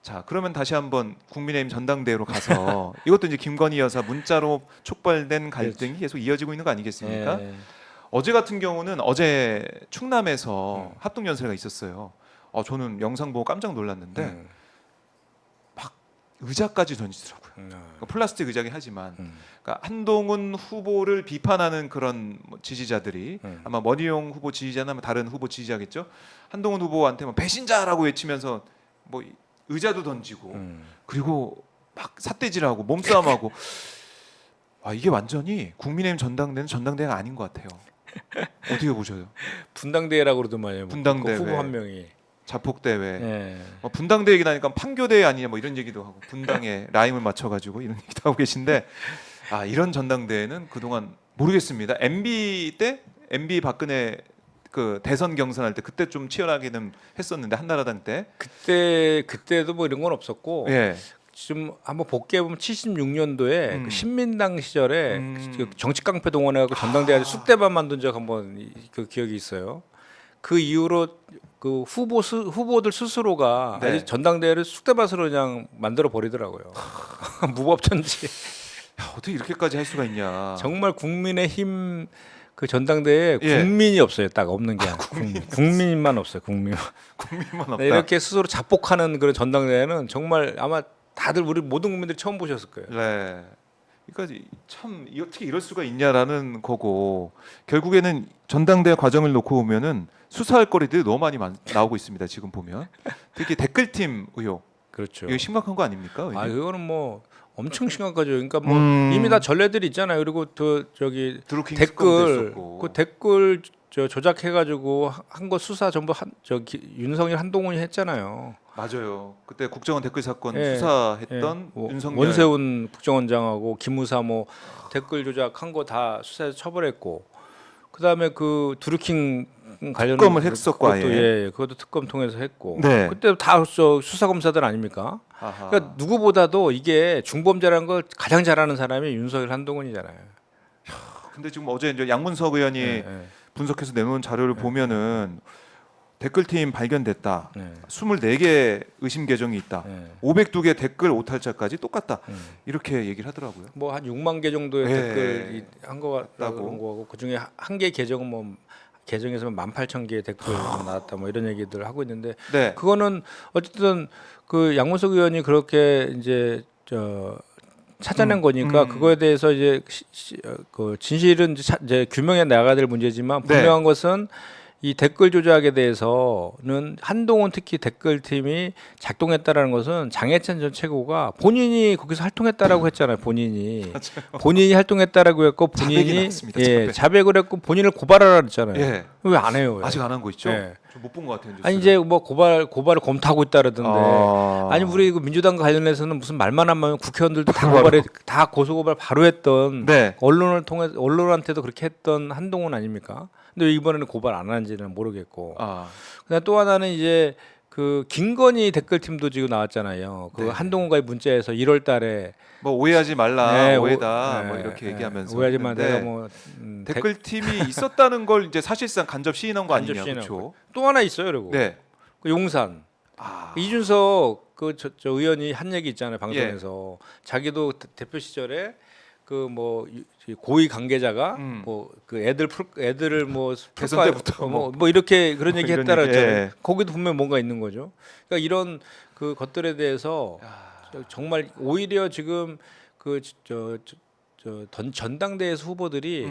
자, 그러면 다시 한번 국민의힘 전당대회로 가서 이것도 이제 김건희 여사 문자로 촉발된 갈등이 계속 이어지고 있는 거 아니겠습니까? 예. 어제 같은 경우는 어제 충남에서 합동연설가 있었어요. 저는 영상 보고 깜짝 놀랐는데 막 의자까지 던지더라고요. 그러니까 플라스틱 의자긴 하지만 그러니까 한동훈 후보를 비판하는 그런 뭐 지지자들이 아마 원희룡 후보 지지자나 다른 후보 지지자겠죠. 한동훈 후보한테 뭐 배신자라고 외치면서 뭐 의자도 던지고 그리고 막 삿대질하고 몸싸움하고 이게 완전히 국민의힘 전당대회는 전당대회가 아닌 것 같아요. 어떻게 보셔요? 분당대회라고 그러더만요. 분당대회. 그 후보 한 명이. 자폭대회. 예. 분당대회 얘기 나니까 판교대회 아니냐 뭐 이런 얘기도 하고 분당에 라임을 맞춰가지고 이런 얘기도 하고 계신데 이런 전당대회는 그동안 모르겠습니다. MB 때 MB 박근혜 그 대선 경선할 때 그때 좀 치열하게는 했었는데 한나라당 때 그때도 뭐 이런 건 없었고 예. 지금 한번 복귀해 보면 76년도에 그 신민당 시절에 그 정치 깡패 동원해갖고 전당대회 쑥대밭 만든 적 한번 그 기억이 있어요. 그 이후로 그 후보들 스스로가 네. 아직 전당대회를 쑥대밭으로 그냥 만들어 버리더라고요. 무법천지. 어떻게 이렇게까지 할 수가 있냐. 정말 국민의힘 그 전당대회에 예. 국민이 없어요. 딱 없는 게 국민만 없어요. 국민만 국민만 없다. 네, 이렇게 스스로 자폭하는 그런 전당대회는 정말 아마 다들 우리 모든 국민들이 처음 보셨을 거예요. 네. 그러니까 참 어떻게 이럴 수가 있냐라는 거고 결국에는 전당대회 과정을 놓고 보면은 수사할 거리들이 너무 많이 나오고 있습니다. 지금 보면 특히 댓글팀 의혹 그렇죠. 이거 심각한 거 아닙니까? 의원님? 그거는 뭐 엄청 심각하죠. 그러니까 뭐 음. 이미 다 전례들이 있잖아요. 그리고 또 저기 드루킹 사건도 댓글 있었고. 그 댓글 조작해가지고 한 거 수사 전부 윤석열 한동훈이 했잖아요. 맞아요. 그때 국정원 댓글 사건 예, 수사했던 뭐 윤석열 원세훈 국정원장하고 김무사 뭐 댓글 조작한 거 다 수사해서 처벌했고 그다음에 그 드루킹 관련 특검을 했었고 그것도 아예. 그것도 특검 통해서 했고 네. 그때 다 수사 검사들 아닙니까? 아하. 그러니까 누구보다도 이게 중범죄라는 걸 가장 잘하는 사람이 윤석열 한동훈이잖아요. 근데 지금 어제 이제 양문석 의원이 예. 분석해서 내놓은 자료를 보면은 댓글팀 발견됐다. 네. 24개 의심 계정이 있다. 네. 502개 댓글 오탈자까지 똑같다. 이렇게 얘기를 하더라고요. 뭐 한 6만 개 정도의 예. 댓글 한 거 같다고 같다고. 그런 거고 그 중에 한 개 계정은 뭐 계정에서만 18,000개의 댓글 나왔다 뭐 이런 얘기들 하고 있는데 네. 그거는 어쨌든 그 양문석 의원이 그렇게 이제 찾아낸 거니까 그거에 대해서 이제 그 진실은 이제 규명해 나가야 될 문제지만 분명한 것은 이 댓글 조작에 대해서는 한동훈 특히 댓글팀이 작동했다라는 것은 장해찬 전 최고가 본인이 거기서 활동했다라고 했잖아요. 본인이 활동했다라고 했고 본인이 나왔습니다, 자백을 했고 본인을 고발하라 그랬잖아요. 예. 왜 안 해요? 왜? 아직 안 한 거 있죠? 예. 좀 못 본 것 같아요. 아니 이제 뭐 고발을 검토하고 있다 그러던데 아니 우리 그 민주당과 관련해서는 무슨 말만 하면 국회의원들도 다 고소고발 바로 했던 네. 언론을 통해 언론한테도 그렇게 했던 한동훈 아닙니까? 근데 왜 이번에는 고발 안 하는지는 모르겠고. 그다음 또 하나는 이제 그 김건희 댓글팀도 지금 나왔잖아요. 그 네. 한동훈과의 문자에서 1월달에 뭐 오해하지 말라, 네, 오해다, 뭐 이렇게 얘기하면서 오해하지 마. 했는데 내가 뭐 댓글팀이 있었다는 걸 이제 사실상 간접 시인한 거 아니냐, 그렇죠? 또 하나 있어요, 그리고 네. 그 용산 이준석 그 저 의원이 한 얘기 있잖아요 방송에서 자기도 대표 시절에 그 뭐 고위 관계자가 뭐 그 애들을 뭐 대선 때부터 뭐 이렇게 그런 얘기 이런 했다라 얘기, 했잖아요. 예. 거기도 분명 뭔가 있는 거죠. 그러니까 이런 그 것들에 대해서 정말 오히려 지금 그 전당대회에서 후보들이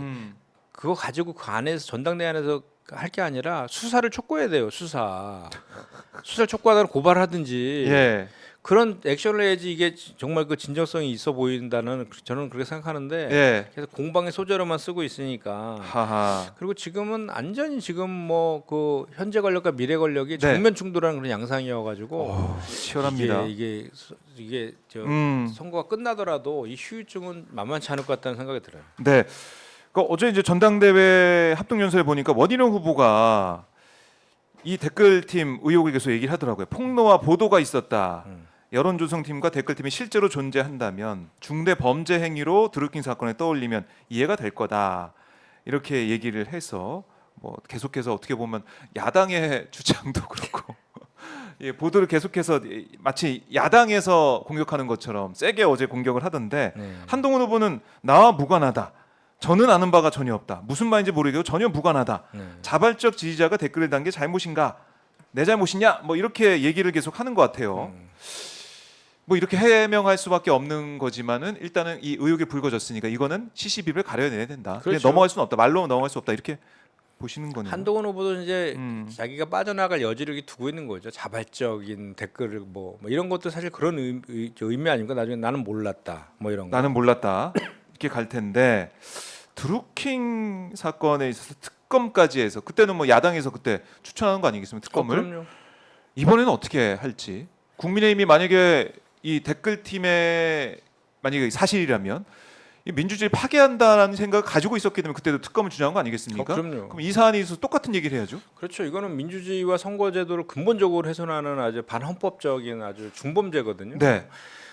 그거 가지고 그 안에서 전당대회 안에서 할 게 아니라 수사를 촉구해야 돼요. 수사를 촉구하다가 고발하든지 예. 그런 액션을 해야지 이게 정말 그 진정성이 있어 보인다는 저는 그렇게 생각하는데 예. 계속 공방의 소재로만 쓰고 있으니까 하하. 그리고 지금은 완전히 지금 뭐 그 현재 권력과 미래 권력이 네. 정면 충돌하는 그런 양상이어가지고 치열합니다. 이게 저 음. 선거가 끝나더라도 이 후유증은 만만치 않을 것 같다는 생각이 들어요. 네. 그러니까 어제 이제 전당대회 합동연설에 보니까 원희룡 후보가 이 댓글팀 의혹에 대해서 얘기를 하더라고요. 폭로와 보도가 있었다. 여론조성팀과 댓글팀이 실제로 존재한다면 중대 범죄 행위로 드루킹 사건에 떠올리면 이해가 될 거다. 이렇게 얘기를 해서 뭐 계속해서 어떻게 보면 야당의 주장도 그렇고 예, 보도를 계속해서 마치 야당에서 공격하는 것처럼 세게 어제 공격을 하던데 네. 한동훈 후보는 나와 무관하다. 저는 아는 바가 전혀 없다. 무슨 말인지 모르겠고 전혀 무관하다. 네. 자발적 지지자가 댓글을 단 게 잘못인가? 내 잘못이냐? 뭐 이렇게 얘기를 계속 하는 것 같아요. 뭐 이렇게 해명할 수밖에 없는 거지만은 일단은 이 의혹이 불거졌으니까 이거는 시시비비를 가려내야 된다. 그냥 그렇죠. 넘어갈 수는 없다. 말로 넘어갈 수 없다. 이렇게 보시는 거네요. 한동훈 후보도 이제 음. 자기가 빠져나갈 여지를 두고 있는 거죠. 자발적인 댓글을 뭐 이런 것도 사실 그런 의미 아닙니까? 나중에 나는 몰랐다. 뭐 이런 거. 나는 몰랐다. 이렇게 갈 텐데 드루킹 사건에 있어서 특검까지 해서 그때는 뭐 야당에서 그때 추천하는 거 아니겠습니까? 특검을 그럼요. 이번에는 어떻게 할지 국민의힘이 만약에 이 댓글팀의 만약에 사실이라면 이 민주주의 파괴한다라는 생각을 가지고 있었기 때문에 그때도 특검을 주장한 거 아니겠습니까? 그럼요. 그럼 이 사안에 있어서 똑같은 얘기를 해야죠. 그렇죠. 이거는 민주주의와 선거제도를 근본적으로 훼손하는 아주 반헌법적인 아주 중범죄거든요. 네.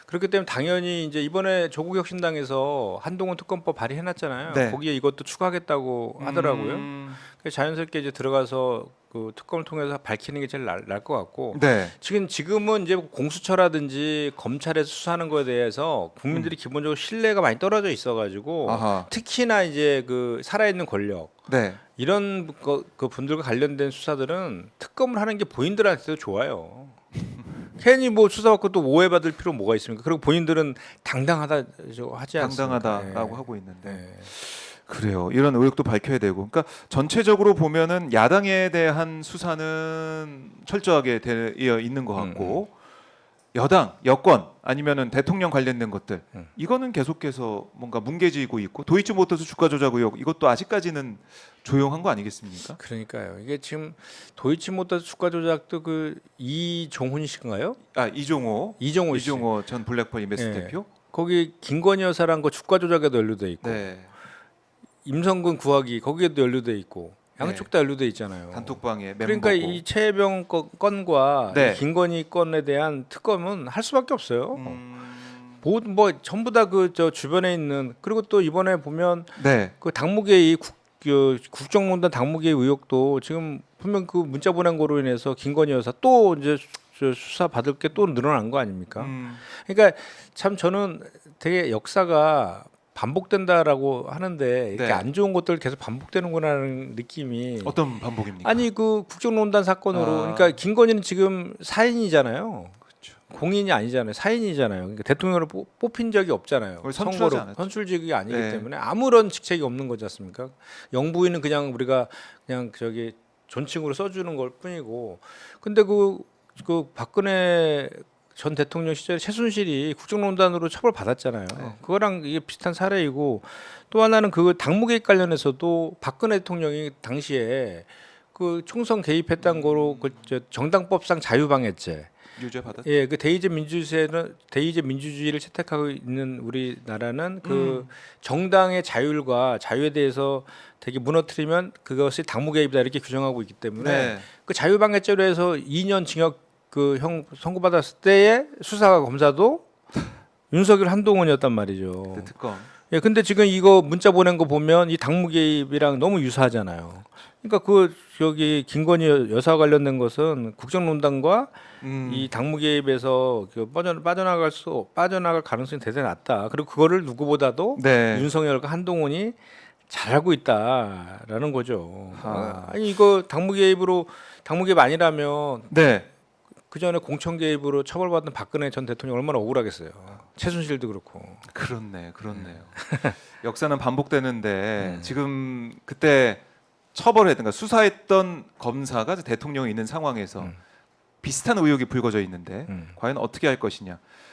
그렇기 때문에 당연히 이제 이번에 조국혁신당에서 한동훈 특검법 발의해놨잖아요. 네. 거기에 이것도 추가하겠다고 하더라고요. 그래서 자연스럽게 이제 들어가서 그 특검을 통해서 밝히는 게 제일 날 것 같고 네. 지금은 이제 공수처라든지 검찰에서 수사하는 거에 대해서 국민들이 기본적으로 신뢰가 많이 떨어져 있어가지고 아하. 특히나 이제 그 살아있는 권력 네. 이런 그 분들과 관련된 수사들은 특검을 하는 게 본인들한테도 좋아요. 괜히 뭐 수사받고 또 오해받을 필요 뭐가 있습니까? 그리고 본인들은 당당하다 하지 않습니까? 당당하다라고 네. 하고 있는데 네. 그래요. 이런 의혹도 밝혀야 되고. 그러니까 전체적으로 보면은 야당에 대한 수사는 철저하게 되어 있는 것 같고 여당, 여권 아니면은 대통령 관련된 것들 이거는 계속해서 뭔가 뭉개지고 있고 도이치모터스 주가 조작 의혹 이것도 아직까지는 조용한 거 아니겠습니까? 그러니까요. 이게 지금 도이치모터 주가 조작도 그 이종훈 씨인가요? 아 이종호 이종호 씨. 전 블랙펄 인베스트 네. 대표. 거기 김건희 여사랑 그 주가 조작에도 연루돼 있고 네. 임성근 구하기 거기에도 연루돼 있고 양쪽 다 연루돼 있잖아요. 단톡방에 멤버고. 그러니까 이 최혜병 건과 네. 이 김건희 건에 대한 특검은 할 수밖에 없어요. 뭐 전부 다 그 저 주변에 있는 그리고 또 이번에 보면 네. 그 당무계의 국정농단 당무계 의혹도 지금 분명 그 문자 보낸 거로 인해서 김건희 여사 또 이제 수사 받을 게 또 늘어난 거 아닙니까? 그러니까 참 저는 되게 역사가 반복된다라고 하는데 이렇게 네. 안 좋은 것들 계속 반복되는구나라는 느낌이 어떤 반복입니까? 아니 그 국정농단 사건으로 그러니까 김건희는 지금 사인이잖아요. 그렇죠. 공인이 아니잖아요. 사인이잖아요. 그러니까 대통령으로 뽑힌 적이 없잖아요. 거의 선출하지 선거로 않았죠. 선출직이 아니기 네. 때문에 아무런 직책이 없는 거지 않습니까? 영부인은 그냥 우리가 그냥 저기 존칭으로 써주는 걸 뿐이고, 근데 그 박근혜 전 대통령 시절에 최순실이 국정농단으로 처벌받았잖아요. 네. 그거랑 이게 비슷한 사례이고 또 하나는 그 당무 개입 관련해서도 박근혜 대통령이 당시에 그 총선 개입했다는 거로 그 정당법상 자유방해죄. 유죄 받았. 예, 그 대의제 민주주의를 채택하고 있는 우리나라는 그 정당의 자율과 자유에 대해서 되게 무너뜨리면 그것이 당무 개입이다 이렇게 규정하고 있기 때문에 네. 그 자유방해죄로 해서 2년 징역 그 형 선고받았을 때의 수사가 검사도 윤석열 한동훈이었단 말이죠. 그 특검. 예, 근데 지금 이거 문자 보낸 거 보면 이 당무 개입이랑 너무 유사하잖아요. 그러니까 그 저기 김건희 여사 관련된 것은 국정농단과 이 당무 개입에서 그 빠져나갈 가능성이 대단히 낮다. 그리고 그거를 누구보다도 네. 윤석열과 한동훈이 잘 알고 있다라는 거죠. 아. 아니 이거 당무 개입 아니라면 네. 그 전에 공천 개입으로 처벌받은 박근혜 전 대통령 얼마나 억울하겠어요. 최순실도 그렇고. 그렇네요. 역사는 반복되는데 지금 그때 처벌했던가 수사했던 검사가 대통령이 있는 상황에서 비슷한 의혹이 불거져 있는데 과연 어떻게 할 것이냐.